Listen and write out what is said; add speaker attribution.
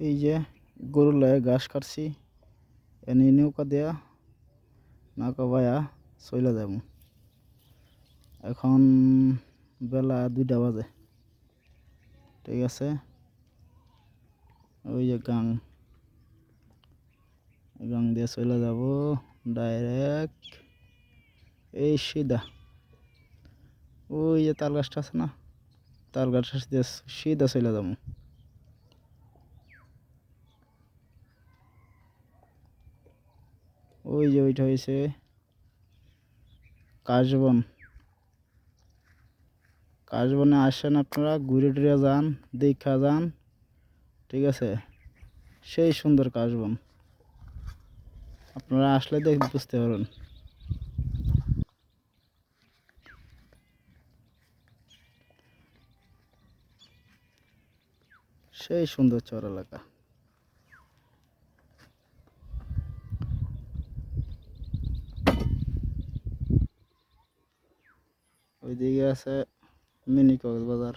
Speaker 1: এই যে গরুর লয়ে ঘাস কাটছি, এনে নৌকা দেয়া নৌকা বাইয়া চইলা যাবো। এখন বেলা 2টা বাজে। ঠিক আছে, ওই যে গাং দিয়ে চলে যাব ডাইরেক্ট এই সিধা। ওই যে তাল গাছটা আছে না, তাল গাছটা দিয়ে সিধা চলে যাবো। ওই যে ওইটা হয়েছে কাশবন। কাশবনে আসেন আপনারা, ঘুরে টুরে যান, দেখা যান। ঠিক আছে, সেই সুন্দর কাশবন, আপনারা আসলে বুঝতে পারবেন। সেই সুন্দর চর এলাকা। ওইদিকে আছে মিনি কক্সবাজার।